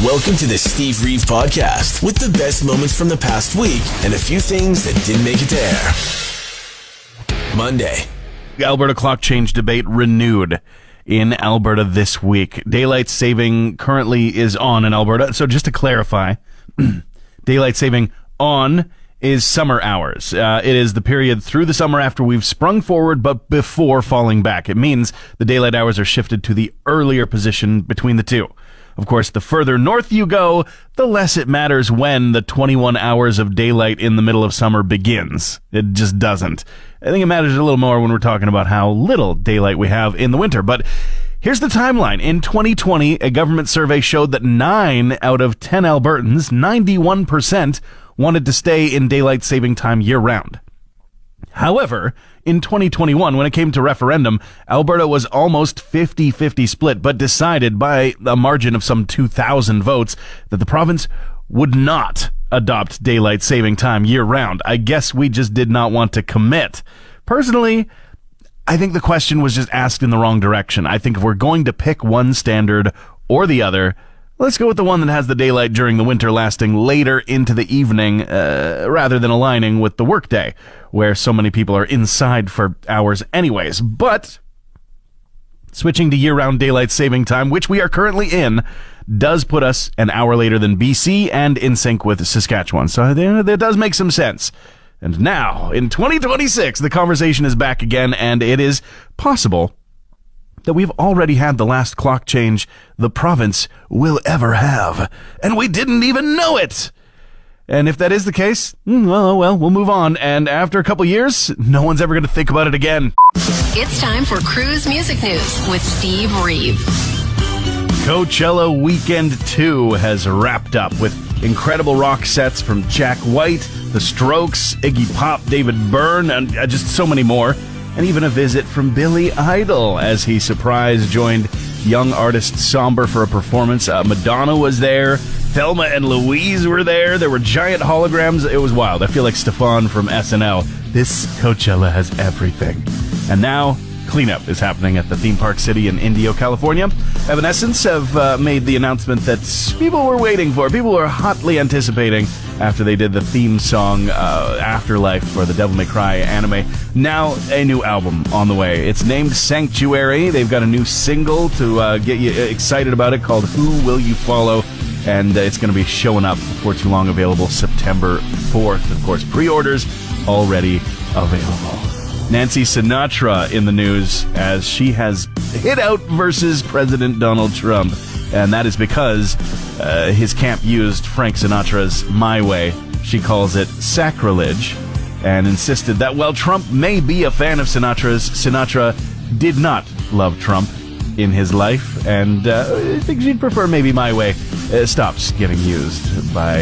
Welcome to the Steve Reeve Podcast with the best moments from the past week and a few things that didn't make it to air. Monday. Alberta clock change debate renewed in Alberta this week. Daylight saving currently is on in Alberta. So just to clarify, daylight saving on is summer hours. It is the period through the summer after we've sprung forward but before falling back. It means the daylight hours are shifted to the earlier position between the two. Of course, the further north you go, the less it matters when the 21 hours of daylight in the middle of summer begins. It just doesn't. I think it matters a little more when we're talking about how little daylight we have in the winter. But here's the timeline. In 2020, a government survey showed that 9 out of 10 Albertans, 91%, wanted to stay in daylight saving time year-round. However, in 2021, when it came to referendum, Alberta was almost 50-50 split, but decided by a margin of some 2,000 votes that the province would not adopt daylight saving time year-round. I guess we just did not want to commit. Personally, I think the question was just asked in the wrong direction. I think if we're going to pick one standard or the other, let's go with the one that has the daylight during the winter lasting later into the evening, rather than aligning with the workday, where so many people are inside for hours anyways. But switching to year-round daylight saving time, which we are currently in, does put us an hour later than BC and in sync with Saskatchewan. So that does make some sense. And now, in 2026, the conversation is back again, and it is possible that we've already had the last clock change the province will ever have, and we didn't even know it. And if that is the case, well, we'll move on, and after a couple years, no one's ever going to think about it again. It's time for Cruz Music News with Steve Reeve. Coachella Weekend 2 has wrapped up with incredible rock sets from Jack White, The Strokes, Iggy Pop, David Byrne, and just so many more. And even a visit from Billy Idol as he joined young artist Somber for a performance. Madonna was there. Thelma and Louise were there. There were giant holograms. It was wild. I feel like Stefan from SNL. This Coachella has everything. And now, cleanup is happening at the theme park city in Indio, California. Evanescence have made the announcement that people were waiting for. People were hotly anticipating after they did the theme song Afterlife for the Devil May Cry anime. Now a new album on the way. It's named Sanctuary. They've got a new single to get you excited about it called Who Will You Follow? And it's going to be showing up before too long, available September 4th. Of course, pre-orders already available. Nancy Sinatra in the news as she has hit out versus President Donald Trump. And that is because his camp used Frank Sinatra's My Way. She calls it sacrilege and insisted that while Trump may be a fan of Sinatra's, Sinatra did not love Trump in his life. And I think she'd prefer maybe My Way stops getting used by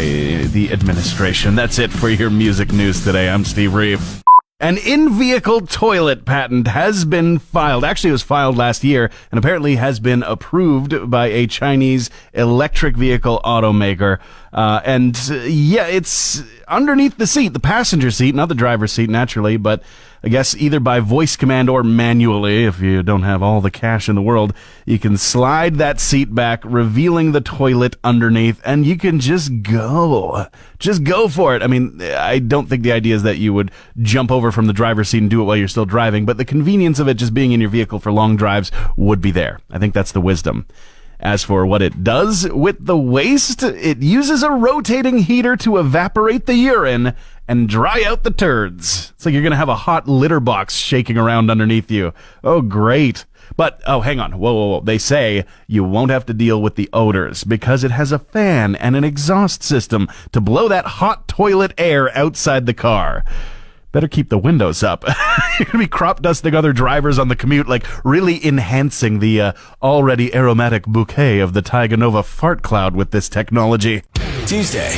the administration. That's it for your music news today. I'm Steve Reeve. An in-vehicle toilet patent has been filed. Actually, it was filed last year and apparently has been approved by a Chinese electric vehicle automaker. It's underneath the seat, the passenger seat, not the driver's seat, naturally, but I guess either by voice command or manually, if you don't have all the cash in the world, you can slide that seat back, revealing the toilet underneath, and you can just go. Just go for it. I mean, I don't think the idea is that you would jump over from the driver's seat and do it while you're still driving, but the convenience of it just being in your vehicle for long drives would be there. I think that's the wisdom. As for what it does with the waste, it uses a rotating heater to evaporate the urine and dry out the turds. It's like you're going to have a hot litter box shaking around underneath you. Oh, great. But, hang on. Whoa. They say you won't have to deal with the odors because it has a fan and an exhaust system to blow that hot toilet air outside the car. Better keep the windows up. You're going to be crop dusting other drivers on the commute, like really enhancing the already aromatic bouquet of the Taiga Nova fart cloud with this technology. Tuesday.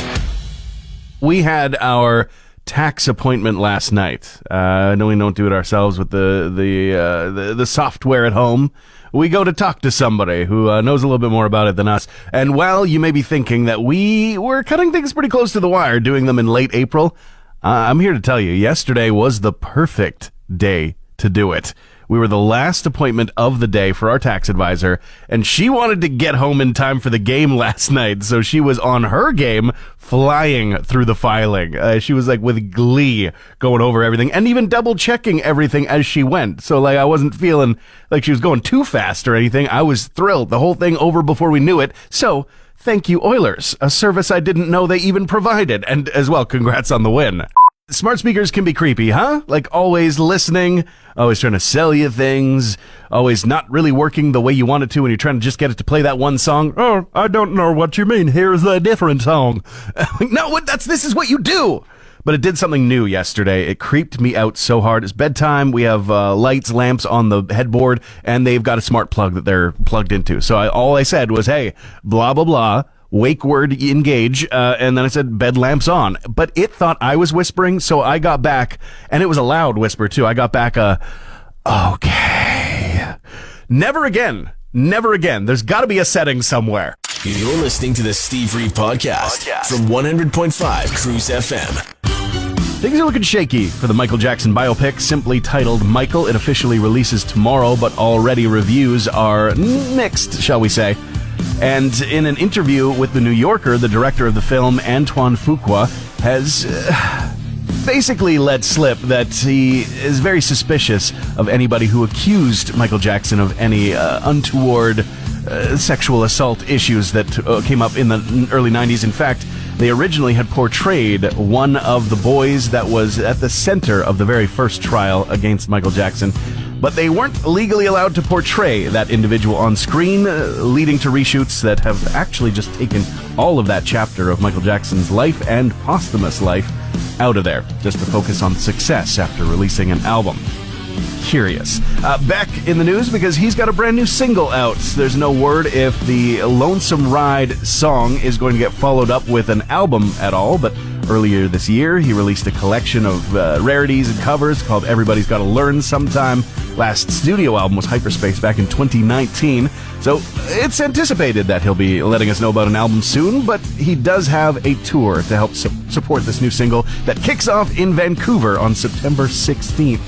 We had our tax appointment last night. I know we don't do it ourselves with the software at home. We go to talk to somebody who knows a little bit more about it than us. And while you may be thinking that we were cutting things pretty close to the wire, doing them in late April, I'm here to tell you, yesterday was the perfect day to do it. We were the last appointment of the day for our tax advisor, and she wanted to get home in time for the game last night, so she was on her game flying through the filing. She was like with glee going over everything and even double checking everything as she went. So like I wasn't feeling like she was going too fast or anything. I was thrilled. The whole thing over before we knew it. So thank you, Oilers, a service I didn't know they even provided. And as well, congrats on the win. Smart speakers can be creepy, huh? Like always listening, always trying to sell you things, always not really working the way you want it to when you're trying to just get it to play that one song. Oh, I don't know what you mean. Here's a different song. No, this is what you do. But it did something new yesterday. It creeped me out so hard. It's bedtime. We have lights, lamps on the headboard, and they've got a smart plug that they're plugged into. So all I said was, hey, blah, blah, blah. Wake word engage, and then I said bed lamps on. But it thought I was whispering, so I got back, and it was a loud whisper too. I got back okay. Never again. Never again. There's got to be a setting somewhere. You're listening to the Steve Reeve podcast from 100.5 Cruz FM. Things are looking shaky for the Michael Jackson biopic, simply titled Michael. It officially releases tomorrow, but already reviews are mixed, shall we say. And in an interview with The New Yorker, the director of the film, Antoine Fuqua, has basically let slip that he is very suspicious of anybody who accused Michael Jackson of any untoward sexual assault issues that came up in the early 90s. In fact, they originally had portrayed one of the boys that was at the center of the very first trial against Michael Jackson, but they weren't legally allowed to portray that individual on screen, leading to reshoots that have actually just taken all of that chapter of Michael Jackson's life and posthumous life out of there, just to focus on success after releasing an album. Curious. Beck in the news because he's got a brand new single out. There's no word if the Lonesome Ride song is going to get followed up with an album at all, but earlier this year he released a collection of rarities and covers called Everybody's Gotta Learn Sometime. Last studio album was Hyperspace back in 2019, so it's anticipated that he'll be letting us know about an album soon, but he does have a tour to help support this new single that kicks off in Vancouver on September 16th.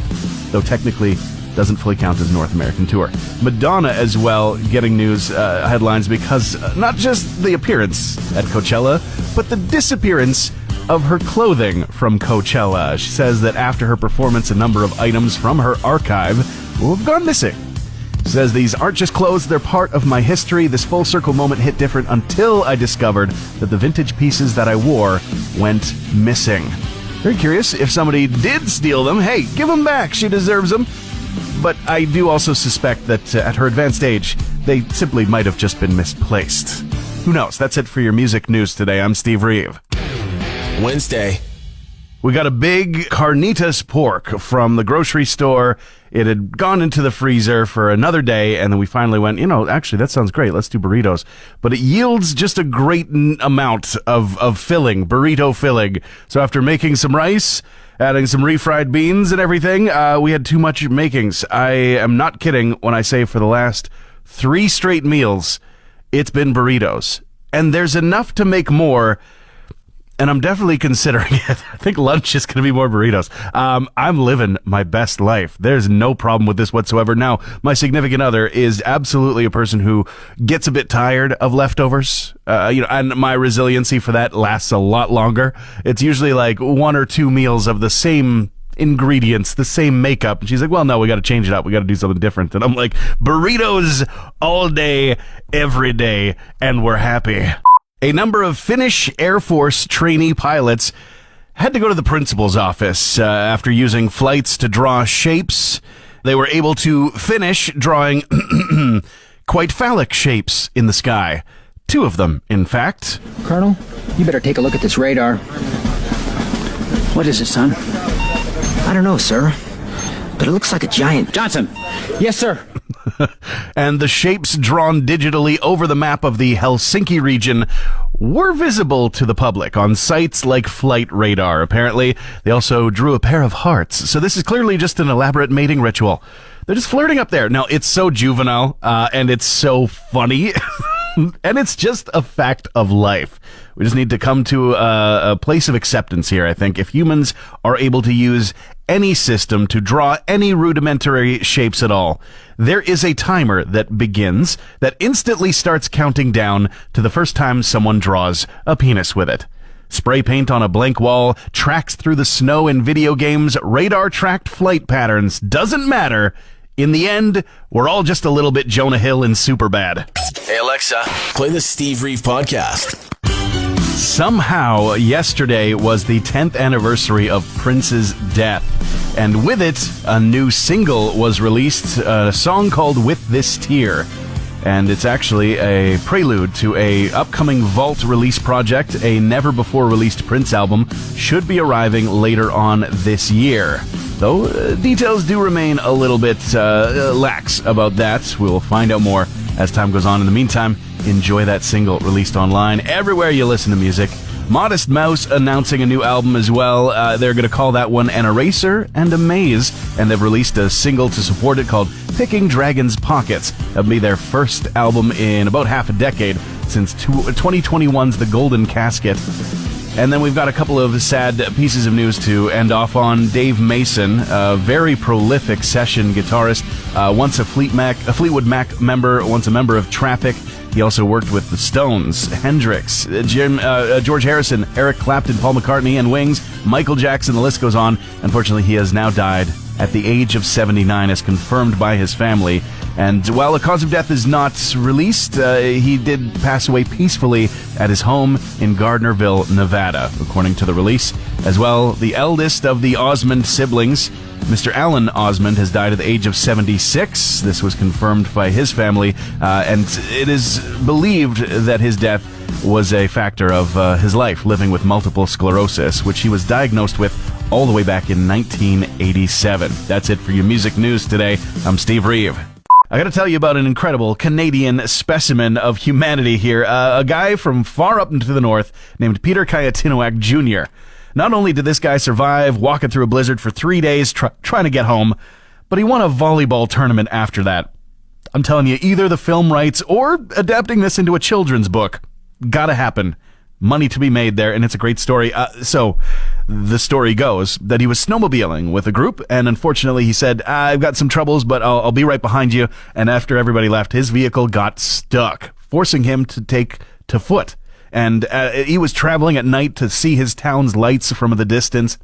Though technically doesn't fully count as a North American tour. Madonna as well getting news headlines because not just the appearance at Coachella, but the disappearance of her clothing from Coachella. She says that after her performance, a number of items from her archive will have gone missing. She says, these aren't just clothes, they're part of my history. This full circle moment hit different until I discovered that the vintage pieces that I wore went missing. Very curious if somebody did steal them. Hey, give them back. She deserves them. But I do also suspect that at her advanced age, they simply might have just been misplaced. Who knows? That's it for your music news today. I'm Steve Reeve. Wednesday. We got a big carnitas pork from the grocery store. It had gone into the freezer for another day, and then we finally went, actually, that sounds great. Let's do burritos. But it yields just a great amount of filling, burrito filling. So after making some rice, adding some refried beans and everything, we had too much makings. I am not kidding when I say for the last 3 straight meals, it's been burritos. And there's enough to make more. And I'm definitely considering it. I think lunch is going to be more burritos. I'm living my best life. There's no problem with this whatsoever. Now, my significant other is absolutely a person who gets a bit tired of leftovers. And my resiliency for that lasts a lot longer. It's usually like 1 or 2 meals of the same ingredients, the same makeup. And she's like, well, no, we got to change it up. We got to do something different. And I'm like, burritos all day, every day, and we're happy. A number of Finnish Air Force trainee pilots had to go to the principal's office after using flights to draw shapes. They were able to finish drawing quite phallic shapes in the sky. 2 of them, in fact. Colonel, you better take a look at this radar. What is it, son? I don't know, sir. But it looks like a giant... Johnson! Yes, sir. And the shapes drawn digitally over the map of the Helsinki region were visible to the public on sites like Flight Radar. Apparently, they also drew a pair of hearts. So this is clearly just an elaborate mating ritual. They're just flirting up there. Now, it's so juvenile, and it's so funny. And it's just a fact of life. We just need to come to a place of acceptance here, I think. If humans are able to use any system to draw any rudimentary shapes at all. There is a timer that begins that instantly starts counting down to the first time someone draws a penis with it. Spray paint on a blank wall, tracks through the snow in video games, radar-tracked flight patterns, doesn't matter. In the end, we're all just a little bit Jonah Hill in Superbad. Hey Alexa, play the Steve Reeve podcast. Somehow, yesterday was the 10th anniversary of Prince's death, and with it, a new single was released, a song called With This Tear. And it's actually a prelude to a upcoming Vault release project. A never-before-released Prince album should be arriving later on this year. Though details do remain a little bit lax about that. We'll find out more as time goes on. In the meantime, enjoy that single released online everywhere you listen to music. Modest Mouse announcing a new album as well. They're going to call that one An Eraser and a Maze, and they've released a single to support it called Picking Dragon's Pockets. That'll be their first album in about half a decade, since 2021's The Golden Casket. And then we've got a couple of sad pieces of news to end off on. Dave Mason, a very prolific session guitarist, once a Fleetwood Mac member, once a member of Traffic. He also worked with the Stones, Hendrix, George Harrison, Eric Clapton, Paul McCartney, and Wings, Michael Jackson, the list goes on. Unfortunately, he has now died at the age of 79, as confirmed by his family. And while the cause of death is not released, he did pass away peacefully at his home in Gardnerville, Nevada, according to the release. As well, the eldest of the Osmond siblings, Mr. Alan Osmond, has died at the age of 76. This was confirmed by his family, and it is believed that his death was a factor of his life living with multiple sclerosis, which he was diagnosed with all the way back in 1987. That's it for your music news today. I'm Steve Reeve. I got to tell you about an incredible Canadian specimen of humanity here. A guy from far up into the north named Peter Kayatinoak Jr. Not only did this guy survive walking through a blizzard for 3 days trying to get home, but he won a volleyball tournament after that. I'm telling you, either the film rights or adapting this into a children's book. Gotta happen. Money to be made there, and it's a great story. So, the story goes that he was snowmobiling with a group, and unfortunately he said, I've got some troubles, but I'll be right behind you. And after everybody left, his vehicle got stuck, forcing him to take to foot. And he was traveling at night to see his town's lights from the distance.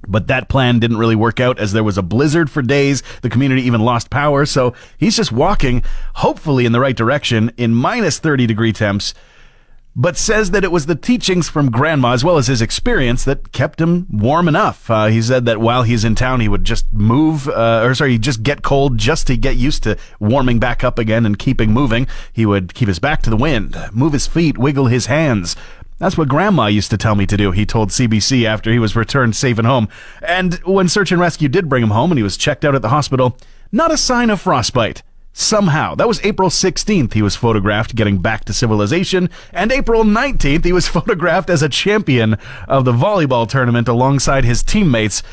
But that plan didn't really work out, as there was a blizzard for days. The community even lost power. So he's just walking, hopefully in the right direction, in minus 30-degree temps, but says that it was the teachings from Grandma, as well as his experience, that kept him warm enough. He said that while he's in town, he would just just get cold just to get used to warming back up again and keeping moving. He would keep his back to the wind, move his feet, wiggle his hands. That's what Grandma used to tell me to do, he told CBC after he was returned safe and home. And when Search and Rescue did bring him home and he was checked out at the hospital, not a sign of frostbite. Somehow. That was April 16th he was photographed getting back to civilization, and April 19th he was photographed as a champion of the volleyball tournament alongside his teammates.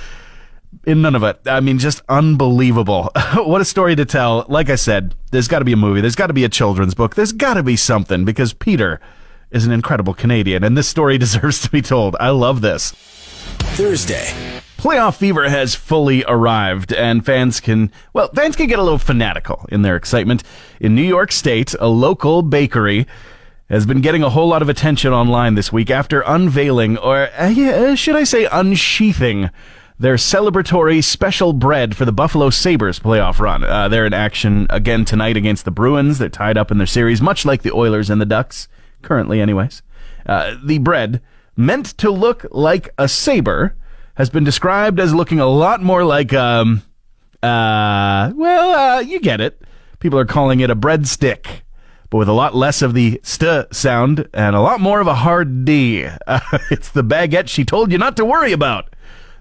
In none of it. I mean, just unbelievable. What a story to tell. Like I said, there's got to be a movie. There's got to be a children's book. There's got to be something, because Peter is an incredible Canadian, and this story deserves to be told. I love this. Thursday. Playoff fever has fully arrived, and fans can get a little fanatical in their excitement. In New York State, a local bakery has been getting a whole lot of attention online this week after unveiling, or should I say unsheathing, their celebratory special bread for the Buffalo Sabres playoff run. They're in action again tonight against the Bruins. They're tied up in their series, much like the Oilers and the Ducks, currently anyways. The bread, meant to look like a saber, has been described as looking a lot more like, you get it. People are calling it a breadstick, but with a lot less of the st sound and a lot more of a hard D. It's the baguette she told you not to worry about.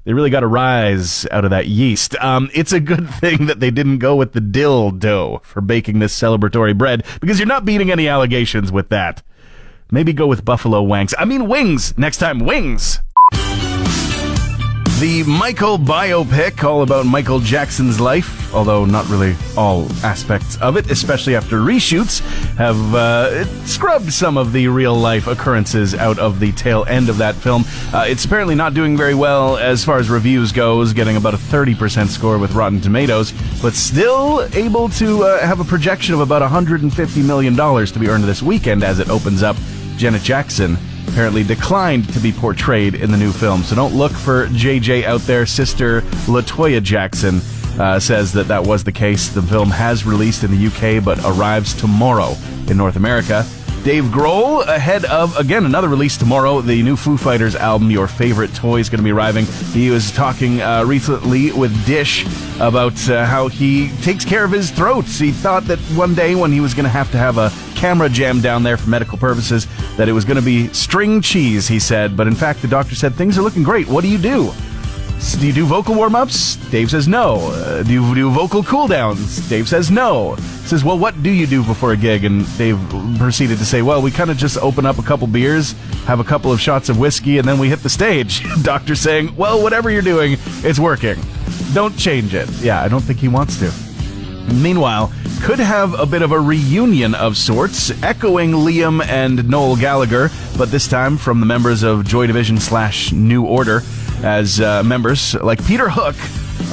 They really got a rise out of that yeast. It's a good thing that they didn't go with the dill dough for baking this celebratory bread, because you're not beating any allegations with that. Maybe go with buffalo wings next time. Wings! The Michael biopic, all about Michael Jackson's life, although not really all aspects of it, especially after reshoots have scrubbed some of the real-life occurrences out of the tail end of that film. It's apparently not doing very well as far as reviews goes, getting about a 30% score with Rotten Tomatoes, but still able to have a projection of about $150 million to be earned this weekend as it opens up. Janet Jackson apparently declined to be portrayed in the new film, so don't look for JJ out there. Sister LaToya Jackson says that was the case. The film has released in the UK but arrives tomorrow in North America. Dave Grohl, ahead of, again, another release tomorrow, the new Foo Fighters album, Your Favorite Toy, is going to be arriving. He was talking recently with Dish about how he takes care of his throat. He thought that one day when he was going to have a camera jam down there for medical purposes, that it was going to be string cheese, he said. But in fact, the doctor said, things are looking great. What do you do? Do you do vocal warm-ups? Dave says no. Do you do vocal cool-downs? Dave says no. Says, well, what do you do before a gig? And Dave proceeded to say, well, we kind of just open up a couple beers, have a couple of shots of whiskey, and then we hit the stage. Doctor saying, well, whatever you're doing, it's working. Don't change it. Yeah, I don't think he wants to. Meanwhile, could have a bit of a reunion of sorts, echoing Liam and Noel Gallagher, but this time from the members of Joy Division / New Order, as members like Peter Hook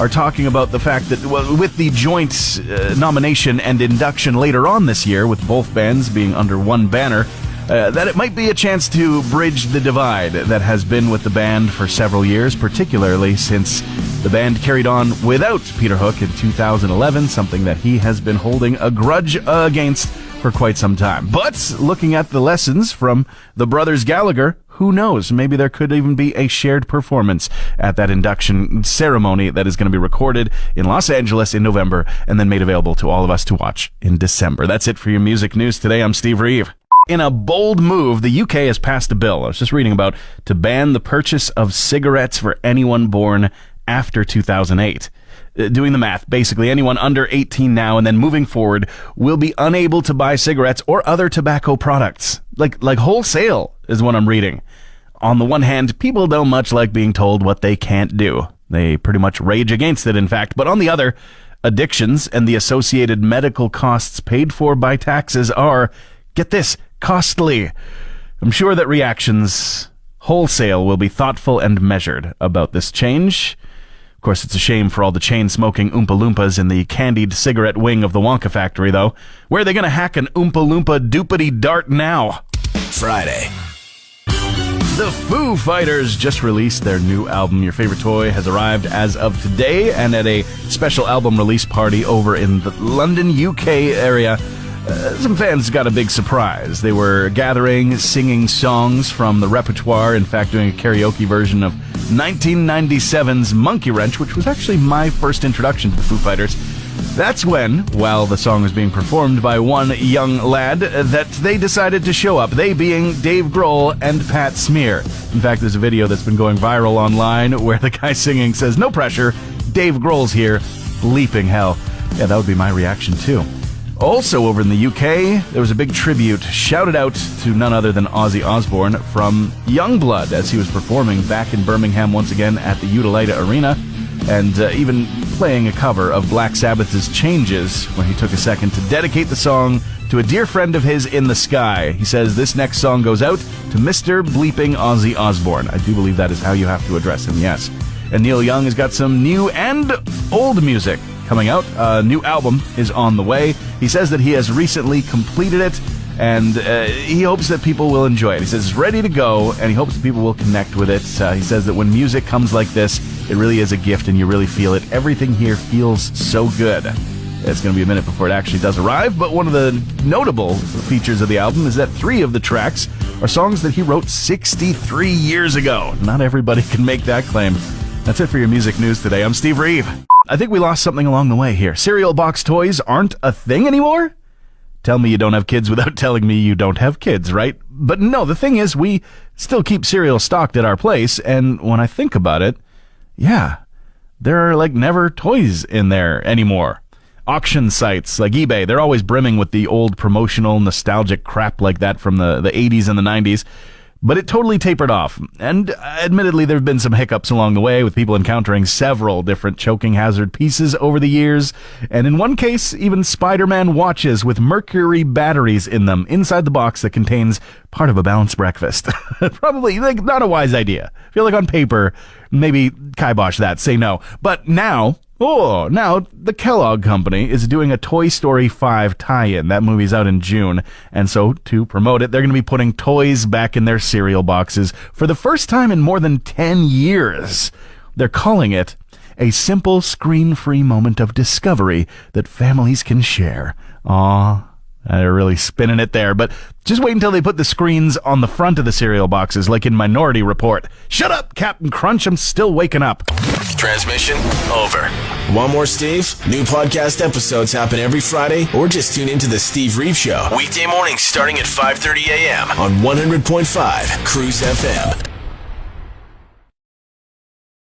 are talking about the fact that with the joint nomination and induction later on this year, with both bands being under one banner, that it might be a chance to bridge the divide that has been with the band for several years, particularly since the band carried on without Peter Hook in 2011, something that he has been holding a grudge against for quite some time. But looking at the lessons from the brothers Gallagher, who knows? Maybe there could even be a shared performance at that induction ceremony that is going to be recorded in Los Angeles in November and then made available to all of us to watch in December. That's it for your music news today. I'm Steve Reeve. In a bold move, the UK has passed a bill, I was just reading about, to ban the purchase of cigarettes for anyone born after 2008. Doing the math, basically anyone under 18 now and then moving forward will be unable to buy cigarettes or other tobacco products. Like wholesale is what I'm reading. On the one hand, people don't much like being told what they can't do. They pretty much rage against it, in fact. But on the other, addictions and the associated medical costs paid for by taxes are, get this, costly. I'm sure that reactions wholesale will be thoughtful and measured about this change. Of course, it's a shame for all the chain-smoking Oompa Loompas in the candied cigarette wing of the Wonka factory, though. Where are they going to hack an Oompa Loompa doopity dart now? Friday. The Foo Fighters just released their new album. Your Favorite Toy has arrived as of today, and at a special album release party over in the London, UK area, some fans got a big surprise. They were gathering, singing songs from the repertoire, in fact doing a karaoke version of 1997's Monkey Wrench, which was actually my first introduction to the Foo Fighters. That's when, while the song was being performed by one young lad, that they decided to show up, they being Dave Grohl and Pat Smear. In fact, there's a video that's been going viral online where the guy singing says, "No pressure, Dave Grohl's here, bleeping hell." Yeah, that would be my reaction too. Also over in the UK, there was a big tribute shouted out to none other than Ozzy Osbourne from Youngblood as he was performing back in Birmingham once again at the Utilita Arena, and even playing a cover of Black Sabbath's Changes when he took a second to dedicate the song to a dear friend of his in the sky. He says this next song goes out to Mr. Bleeping Ozzy Osbourne. I do believe that is how you have to address him, yes. And Neil Young has got some new and old music coming out. A new album is on the way. He says that he has recently completed it, and he hopes that people will enjoy it. He says it's ready to go, and he hopes that people will connect with it. He says that when music comes like this, it really is a gift, and you really feel it. Everything here feels so good. It's going to be a minute before it actually does arrive, but one of the notable features of the album is that 3 of the tracks are songs that he wrote 63 years ago. Not everybody can make that claim. That's it for your music news today. I'm Steve Reeve. I think we lost something along the way here. Cereal box toys aren't a thing anymore? Tell me you don't have kids without telling me you don't have kids, right? But no, the thing is, we still keep cereal stocked at our place, and when I think about it, yeah, there are like never toys in there anymore. Auction sites like eBay, they're always brimming with the old promotional nostalgic crap like that from the 80s and the 90s. But it totally tapered off. And admittedly, there have been some hiccups along the way, with people encountering several different choking hazard pieces over the years. And in one case, even Spider-Man watches with mercury batteries in them inside the box that contains part of a balanced breakfast. Probably not a wise idea. I feel like on paper, maybe kibosh that, say no. But now the Kellogg Company is doing a Toy Story 5 tie-in. That movie's out in June. And so, to promote it, they're going to be putting toys back in their cereal boxes for the first time in more than 10 years. They're calling it a simple, screen-free moment of discovery that families can share. Aw, they're really spinning it there. But just wait until they put the screens on the front of the cereal boxes, like in Minority Report. Shut up, Captain Crunch, I'm still waking up. Transmission over. Want more Steve? New podcast episodes happen every Friday, or just tune into the Steve Reeve Show. Weekday mornings starting at 5:30 a.m. on 100.5 Cruz FM.